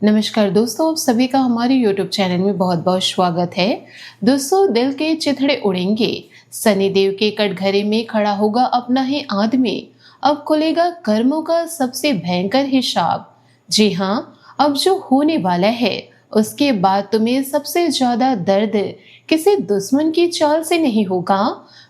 नमस्कार दोस्तों, आप सभी का हमारे YouTube चैनल में बहुत बहुत स्वागत है। दोस्तों, दिल के चिथड़े उड़ेंगे, सनी देव के कटघरे में खड़ा होगा अपना ही आदमी, अब खुलेगा कर्मों का सबसे भयंकर हिसाब। जी हाँ, अब जो होने वाला है उसके बाद तुम्हें सबसे ज्यादा दर्द किसी दुश्मन की चाल से नहीं होगा,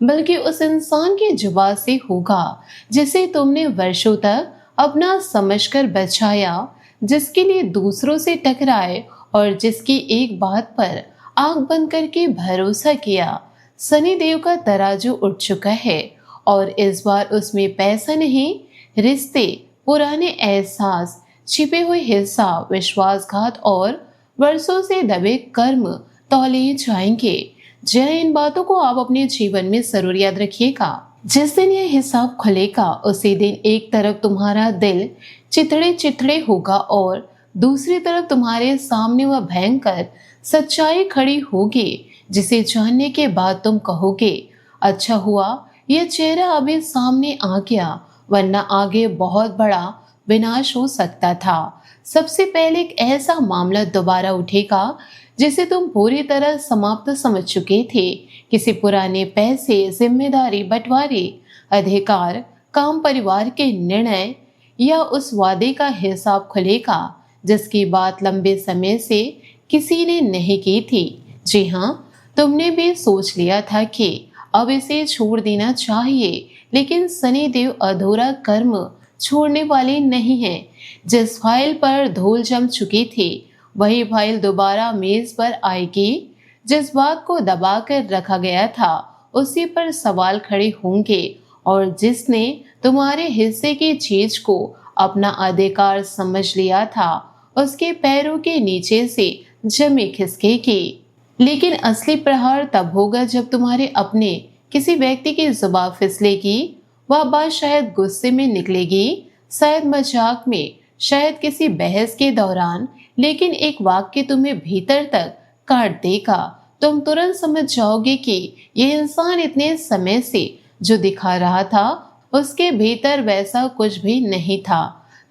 बल्कि उस इंसान के जुबान से होगा जिसे तुमने वर्षों तक अपना समझकर बचाया, जिसके लिए दूसरों से टकराए और जिसकी एक बात पर आंख बंद करके भरोसा किया। सनी देव का तराजू उठ चुका है और इस बार उसमें पैसा नहीं, रिश्ते, पुराने एहसास, छिपे हुए हिसाब, विश्वासघात और वर्षों से दबे कर्म तौले जाएंगे। जय, इन बातों को आप अपने जीवन में जरूर याद रखिएगा। जिस दिन यह हिसाब खुलेगा उसी दिन एक तरफ तुम्हारा दिल चिथड़े चिथड़े होगा और दूसरी तरफ तुम्हारे सामने वह भयंकर सच्चाई खड़ी होगी जिसे जानने के बाद तुम कहोगे, अच्छा हुआ यह चेहरा अभी सामने आ गया, वरना आगे बहुत बड़ा विनाश हो सकता था। सबसे पहले एक ऐसा मामला दोबारा उठेगा जिसे तुम पूरी तरह समाप्त समझ चुके थे। किसी पुराने पैसे, जिम्मेदारी, बंटवारे, अधिकार, काम, परिवार के निर्णय या उस वादे का हिसाब खुलेगा जिसकी बात लंबे समय से किसी ने नहीं की थी। जी हाँ, तुमने भी सोच लिया था कि अब इसे छोड़ देना चाहिए, लेकिन सनी देव अधूरा कर्म छोड़ने वाले नहीं हैं। जिस फाइल पर धूल जम चुकी थी वही फाइल दोबारा मेज पर आएगी। जिस बात को दबा कर रखा गया था उसी पर सवाल खड़े होंगे और जिसने तुम्हारे हिस्से की चीज को अपना अधिकार समझ लिया था उसके पैरों के नीचे से जमी खिसकेगी। लेकिन असली प्रहार तब होगा जब तुम्हारे अपने किसी व्यक्ति की जुबान फिसलेगी। वह बात शायद गुस्से में निकलेगी, शायद मजाक में, शायद किसी बहस के दौरान, लेकिन एक वाक्य तुम्हें भीतर तक काट देगा। तुम तुरंत समझ जाओगे कि यह इंसान इतने समय से जो दिखा रहा था उसके भीतर वैसा कुछ भी नहीं था।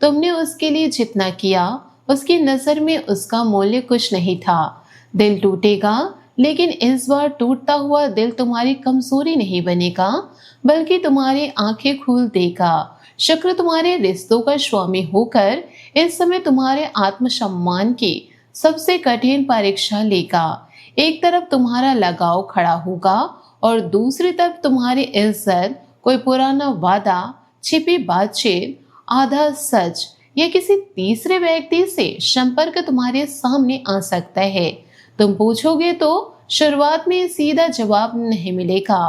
तुमने उसके लिए जितना किया उसकी नजर में उसका मूल्य कुछ नहीं था। दिल टूटेगा, लेकिन इस बार टूटता हुआ दिल तुम्हारी कमजोरी नहीं बनेगा, बल्कि तुम्हारी आंखें खोल देगा। शुक्र तुम्हारे रिश्तों का स्वामी होकर इस समय तुम्हारे आत्मसम्मान की सबसे कठिन परीक्षा लेगा। एक तरफ तुम्हारा लगाव खड़ा होगा और दूसरी तरफ तुम्हारी इज्जत, कोई पुराना वादा, छिपी बातचीत, आधा सच या किसी तीसरे व्यक्ति से संपर्क तुम्हारे सामने आ सकता है। तुम पूछोगे तो शुरुआत में सीधा जवाब नहीं मिलेगा,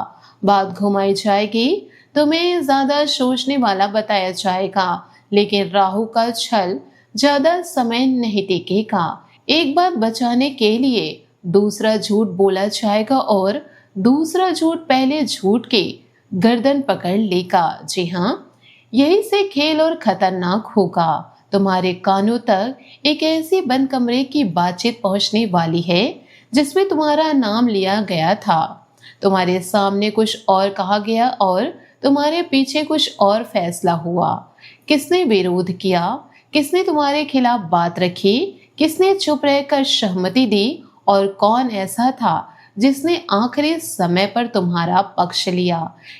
बात घुमाई जाएगी, तुम्हें ज्यादा सोचने वाला बताया जाएगा, लेकिन राहु का छल ज्यादा समय नहीं टिकेगा। एक बात बचाने के लिए दूसरा झूठ बोला जाएगा और दूसरा झूठ पहले झूठ की गर्दन पकड़ लेगा। जी हाँ, यही से खेल और खतरनाक होगा। तुम्हारे कानों तक एक ऐसी बंद कमरे की बातचीत पहुंचने वाली है जिसमें तुम्हारा नाम लिया गया था, तुम्हारे सामने कुछ और कहा गया और तुम्हारे पीछे कुछ और फैसला हुआ। किसने विरोध किया, किसने तुम्हारे खिलाफ बात रखी, किसने चुप रहकर सहमति दी और कौन ऐसा था जिसने आखिरी समय पर तुम्हारा पक्ष लिया।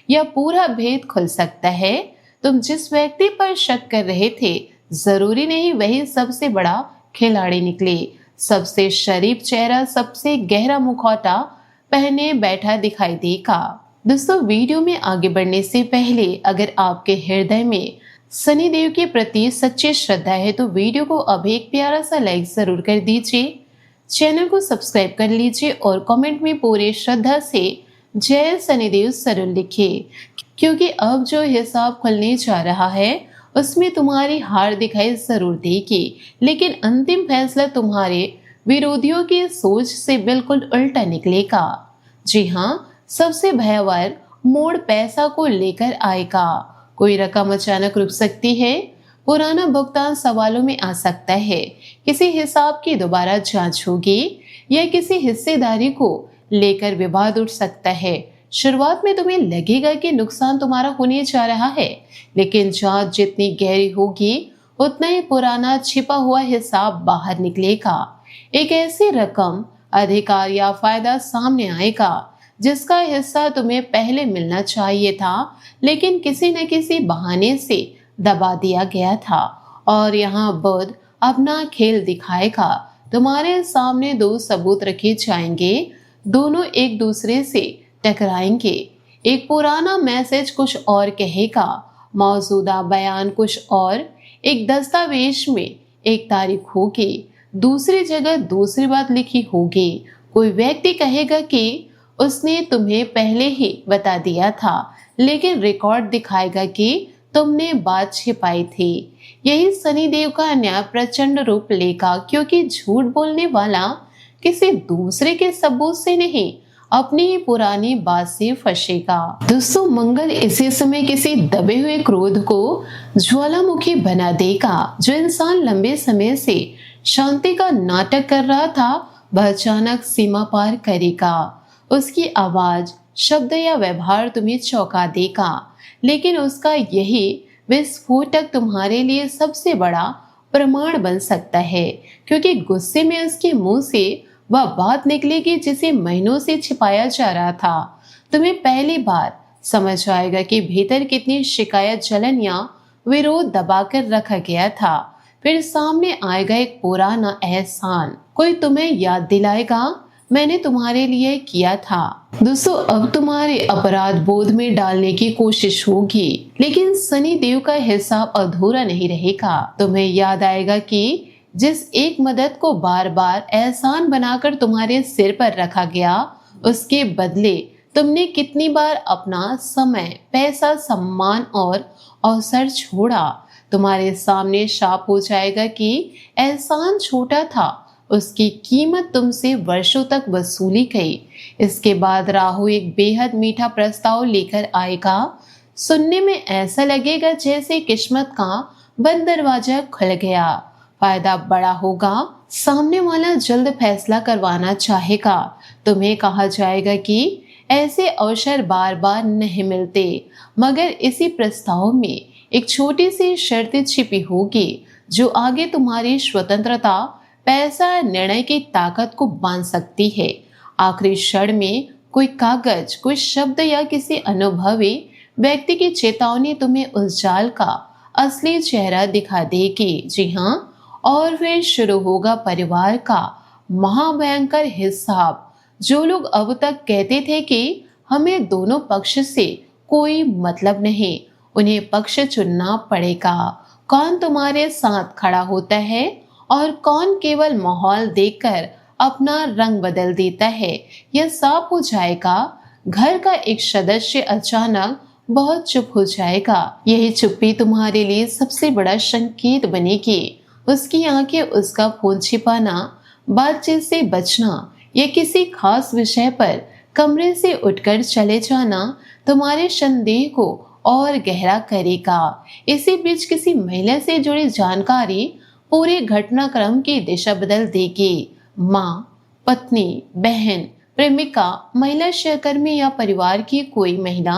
यह पूरा भेद खुल सकता है। तुम जिस व्यक्ति पर शक कर रहे थे जरूरी नहीं वही सबसे बड़ा खिलाड़ी निकले। सबसे शरीफ चेहरा सबसे गहरा मुखौटा पहने बैठा दिखाई देगा। दोस्तों, वीडियो में आगे बढ़ने से पहले अगर आपके हृदय में सनी देव के प्रति सच्ची श्रद्धा है तो वीडियो को अभी एक प्यारा सा लाइक जरूर कर दीजिए, चैनल को सब्सक्राइब कर लीजिए और कमेंट में पूरी श्रद्धा से जय शनिदेव जरूर लिखिए, क्योंकि अब जो हिसाब खुलने जा रहा है उसमें तुम्हारी हार दिखाई जरूर देगी, लेकिन अंतिम फैसला तुम्हारे विरोधियों की सोच से बिल्कुल उल्टा निकलेगा। जी हाँ, सबसे भयावह मोड़ पैसा को लेकर आएगा। कोई रकम अचानक रुक सकती है, पुराना भुगतान सवालों में आ सकता है, किसी हिसाब की दोबारा जांच होगी या किसी हिस्सेदारी को लेकर विवाद उठ सकता है। शुरुआत में तुम्हें लगेगा कि नुकसान तुम्हारा होने जा रहा है, लेकिन जांच जितनी गहरी होगी उतना ही पुराना छिपा हुआ हिसाब बाहर निकलेगा। एक ऐसी रकम, अधिकार या फायदा सामने आएगा जिसका हिस्सा तुम्हें पहले मिलना चाहिए था, लेकिन किसी न किसी बहाने से दबा दिया गया था। और यहाँ बुध अपना खेल दिखाएगा। तुम्हारे सामने दो सबूत रखे जाएंगे, दोनों एक दूसरे से टकराएंगे। एक पुराना मैसेज कुछ और कहेगा, मौजूदा बयान कुछ और। एक दस्तावेज में एक तारीख होगी, दूसरी जगह दूसरी बात लिखी होगी। कोई व्यक्ति कहेगा कि उसने तुम्हें पहले ही बता दिया था, लेकिन रिकॉर्ड दिखाएगा कि तुमने बात छिपाई थी। यही शनिदेव का न्याय प्रचंड रूप लेगा, क्योंकि झूठ बोलने वाला किसी दूसरे के सबूत से नहीं, अपनी ही पुरानी बात से फंसेगा। दोस्तों, मंगल इसी समय किसी दबे हुए क्रोध को ज्वालामुखी बना देगा। जो इंसान लंबे समय से शांति का नाटक कर रहा था, वह अचानक सीमा पार करेगा। उसकी आवाज, शब्द या व्यवहार तुम्हें चौंका देगा, लेकिन उसका यही विस्फोटक तुम्हारे लिए सबसे बड़ा प्रमाण बन सकता है, क्योंकि गुस्से में उसके मुंह से वह बात निकलेगी जिसे महीनों से छिपाया जा रहा था। तुम्हें पहली बार समझ आएगा कि भीतर कितनी शिकायत, जलन या विरोध दबाकर रखा गया था। फिर सामने आएगा एक पुराना एहसान, कोई तुम्हें याद दिलाएगा, मैंने तुम्हारे लिए किया था। दोस्तों, अब तुम्हारे अपराध बोध में डालने की कोशिश होगी, लेकिन शनि देव का हिसाब अधूरा नहीं रहेगा। तुम्हें याद आएगा कि जिस एक मदद को बार बार एहसान बनाकर तुम्हारे सिर पर रखा गया, उसके बदले तुमने कितनी बार अपना समय, पैसा, सम्मान और अवसर छोड़ा। तुम्हारे सामने शाप हो जाएगा कि एहसान छोटा था, उसकी कीमत तुमसे वर्षों तक वसूली गई। इसके बाद राहु एक बेहद मीठा प्रस्ताव लेकर आएगा। सुनने में ऐसा लगेगा जैसे किस्मत का बंद दरवाजा खुल गया। फायदा बड़ा होगा, सामने वाला जल्द फैसला करवाना चाहेगा। तुम्हें कहा जाएगा कि ऐसे अवसर बार बार नहीं मिलते, मगर इसी प्रस्ताव में एक छोटी सी शर्त छिपी होगी जो आगे तुम्हारी स्वतंत्रता, पैसा, निर्णय की ताकत को बांध सकती है। आखिरी क्षण में कोई कागज, कोई शब्द या किसी अनुभवी व्यक्ति की चेतावनी तुम्हें उस जाल का असली चेहरा दिखा देगी। जी हाँ, और फिर शुरू होगा परिवार का महाभयंकर हिसाब। जो लोग अब तक कहते थे कि हमें दोनों पक्ष से कोई मतलब नहीं, उन्हें पक्ष चुनना पड़ेगा। कौन तुम्हारे साथ खड़ा होता है और कौन केवल माहौल देखकर अपना रंग बदल देता है, यह साफ हो जाएगा। घर का एक सदस्य अचानक बहुत चुप हो जाएगा। यही चुप्पी तुम्हारे लिए सबसे बड़ा संकेत बनेगी। उसकी आंखें, उसका फोन छिपाना, बातचीत से बचना या किसी खास विषय पर कमरे से उठकर चले जाना तुम्हारे संदेह को और गहरा करेगा। इसी बीच किसी महिला से जुड़ी जानकारी पूरे घटनाक्रम की दिशा बदल देगी। माँ, पत्नी, बहन, प्रेमिका, महिला सहकर्मी या परिवार की कोई महिला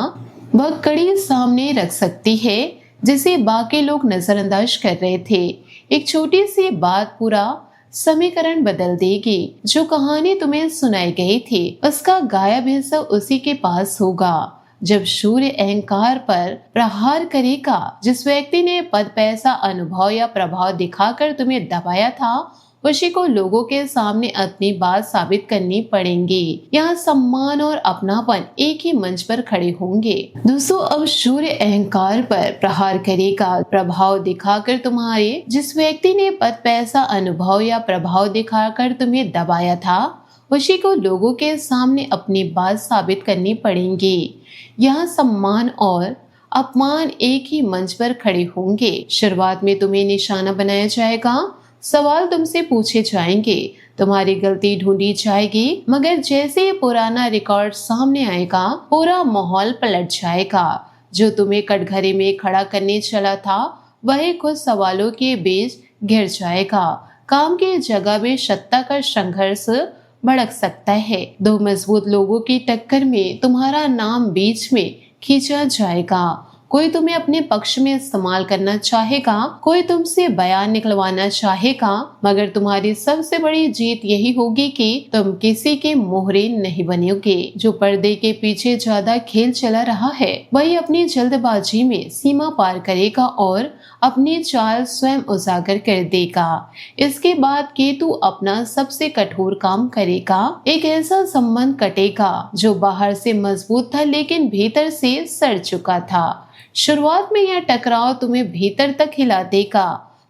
वह कड़ी सामने रख सकती है जिसे बाकी लोग नजरअंदाज कर रहे थे। एक छोटी सी बात पूरा समीकरण बदल देगी। जो कहानी तुम्हें सुनाई गई थी, उसका गायब हिस्सा उसी के पास होगा। जब सूर्य अहंकार पर प्रहार करेगा, जिस व्यक्ति ने पद, पैसा, अनुभव या प्रभाव दिखाकर तुम्हें दबाया था, उसी को लोगों के सामने अपनी बात साबित करनी पड़ेगी। यहाँ सम्मान और अपनापन एक ही मंच पर खड़े होंगे। दोस्तों, अब सूर्य अहंकार पर प्रहार करेगा। प्रभाव दिखाकर तुम्हारे, जिस व्यक्ति ने पद, पैसा, अनुभव या प्रभाव दिखाकर तुम्हें दबाया था, उसी को लोगों के सामने अपनी बात साबित करनी पड़ेगी। यहाँ सम्मान और अपमान एक ही मंच पर खड़े होंगे। शुरुआत में तुम्हें निशाना बनाया जाएगा, सवाल तुमसे पूछे जाएंगे, तुम्हारी गलती ढूंढी जाएगी, मगर जैसे ही पुराना रिकॉर्ड सामने आएगा, पूरा माहौल पलट जाएगा। जो तुम्हें कटघरे में खड़ा करने चला था, वही खुद सवालों के बीच घिर जाएगा। काम की जगह में सत्ता का संघर्ष भड़क सकता है। दो मजबूत लोगों की टक्कर में तुम्हारा नाम बीच में खींचा जाएगा। कोई तुम्हें अपने पक्ष में इस्तेमाल करना चाहेगा, कोई तुमसे बयान निकलवाना चाहेगा, मगर तुम्हारी सबसे बड़ी जीत यही होगी कि तुम किसी के मोहरे नहीं बनोगे। जो पर्दे के पीछे ज्यादा खेल चला रहा है वही अपनी जल्दबाजी में सीमा पार करेगा और अपनी चाल स्वयं उजागर कर देगा। इसके बाद केतु अपना सबसे कठोर काम करेगा। एक ऐसा संबंध कटेगा जो बाहर से मजबूत था लेकिन भीतर से सड़ चुका था। शुरुआत में यह टकराव तुम्हें भीतर तक हिला देगा।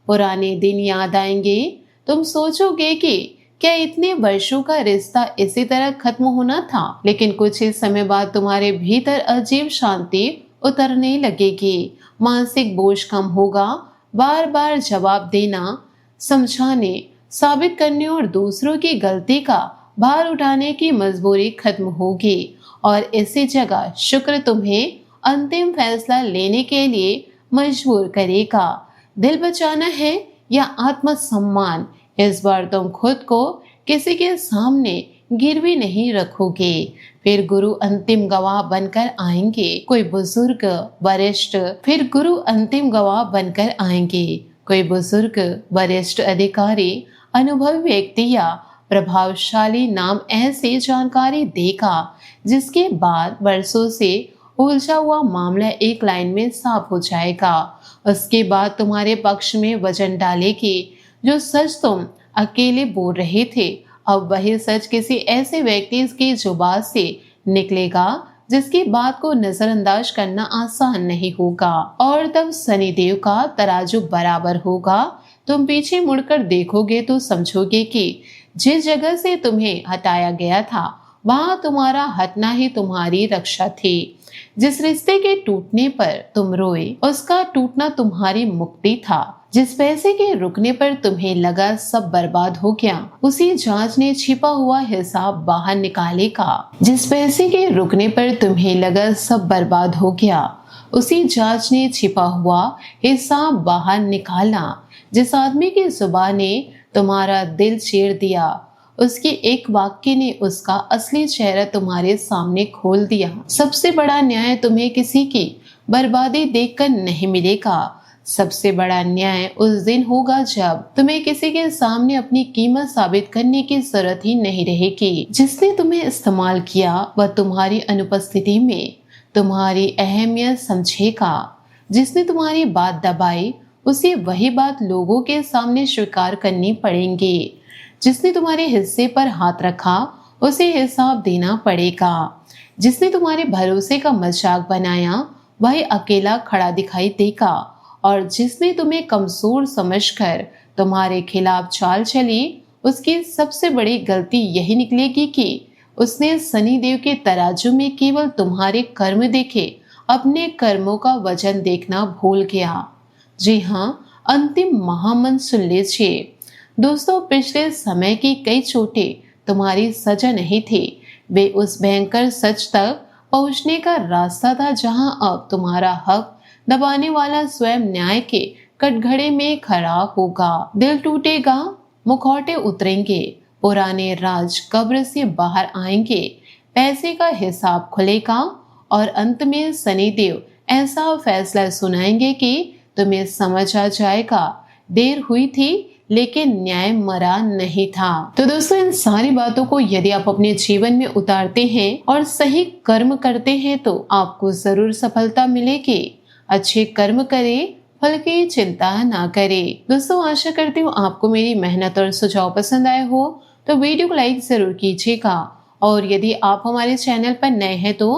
पुराने दिन याद आएंगे। तुम सोचोगे कि क्या इतने वर्षों का रिश्ता इसी तरह खत्म होना था, लेकिन कुछ ही समय बाद तुम्हारे भीतर अजीब शांति उतरने लगेगी। मानसिक बोझ कम होगा। बार बार जवाब देना, समझाने, साबित करने और दूसरों की गलती का भार उठाने की मजबूरी खत्म होगी और इसी जगह शुक्र तुम्हें अंतिम फैसला लेने के लिए मजबूर करेगा। दिल बचाना है या आत्मसम्मान, इस बार तुम खुद को किसी के सामने गिरवी नहीं रखोगे। फिर गुरु अंतिम गवाह बनकर आएंगे। कोई बुजुर्ग वरिष्ठ कोई बुजुर्ग वरिष्ठ अधिकारी, अनुभवी व्यक्ति या प्रभावशाली नाम ऐसी जानकारी देगा जिसके बाद वर्षों से उलझा हुआ मामला एक लाइन में साफ हो जाएगा। उसके बाद तुम्हारे पक्ष में वजन डालेगी। जो सच तुम अकेले बोल रहे थे, अब वही सच किसी ऐसे व्यक्ति की जुबान से निकलेगा जिसकी बात को नजरअंदाज करना आसान नहीं होगा। और तब शनिदेव का तराजू बराबर होगा। तुम पीछे मुड़कर देखोगे तो समझोगे कि जिस जगह से तुम्हें हटाया गया था वहां तुम्हारा हटना ही तुम्हारी रक्षा थी। जिस रिश्ते के टूटने पर तुम रोए उसका टूटना तुम्हारी मुक्ति था। जिस पैसे के रुकने पर तुम्हें लगा सब बर्बाद हो गया, उसी जांच ने छिपा हुआ हिसाब बाहर निकालेगा। जिस पैसे के रुकने पर तुम्हें लगा सब बर्बाद हो गया, उसी जांच ने छिपा हुआ हिसाब बाहर निकाला। जिस आदमी की जुबान ने तुम्हारा दिल चीर दिया, उसके एक वाक्य ने उसका असली चेहरा तुम्हारे सामने खोल दिया। सबसे बड़ा न्याय तुम्हें किसी की बर्बादी देखकर नहीं मिलेगा। सबसे बड़ा न्याय उस दिन होगा जब तुम्हें किसी के सामने अपनी कीमत साबित करने की जरूरत ही नहीं रहेगी। जिसने तुम्हें इस्तेमाल किया वह तुम्हारी अनुपस्थिति में तुम्हारी अहमियत समझेगा। जिसने तुम्हारी बात दबाई उसे वही बात लोगों के सामने स्वीकार करनी पड़ेगी। जिसने तुम्हारे हिस्से पर हाथ रखा उसे हिसाब देना पड़ेगा। जिसने तुम्हारे भरोसे का मजाक बनाया वही अकेला खड़ा दिखाई देगा और जिसने तुम्हें कमजोर समझकर तुम्हारे खिलाफ चाल चली उसकी सबसे बड़ी गलती यही निकलेगी कि उसने शनिदेव के तराजू में केवल तुम्हारे कर्म देखे, अपने कर्मों का वजन देखना भूल गया। जी हाँ, अंतिम महामंत्र सुन लीजिए। दोस्तों, पिछले समय की कई चोटें तुम्हारी सजा नहीं थी, वे उस भयंकर सच तक पहुंचने का रास्ता था जहां अब तुम्हारा हक दबाने वाला स्वयं न्याय के कटघरे में खड़ा होगा। दिल टूटेगा, मुखौटे उतरेंगे, पुराने राज कब्र से बाहर आएंगे, पैसे का हिसाब खुलेगा और अंत में शनिदेव ऐसा फैसला सुनाएंगे कि तुम्हें समझ आ जाएगा देर हुई थी लेकिन न्याय मरा नहीं था। तो दोस्तों, इन सारी बातों को यदि आप अपने जीवन में उतारते हैं और सही कर्म करते हैं तो आपको जरूर सफलता मिलेगी। अच्छे कर्म करें, फल की चिंता ना करें। दोस्तों, आशा करती हूँ आपको मेरी मेहनत और सुझाव पसंद आए हो, तो वीडियो को लाइक जरूर कीजिएगा और यदि आप हमारे चैनल पर नए हैं तो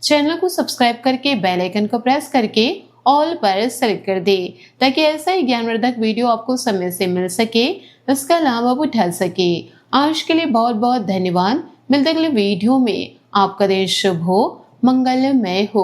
चैनल को सब्सक्राइब करके बेल आइकन को प्रेस करके ऑल पर सेलेक्ट कर दे ताकि ऐसा ही ज्ञानवर्धक वीडियो आपको समय से मिल सके, इसका लाभ आप उठा सके। आज के लिए बहुत बहुत धन्यवाद। मिलते अगले वीडियो में। आपका दिन शुभ हो, मंगलमय हो।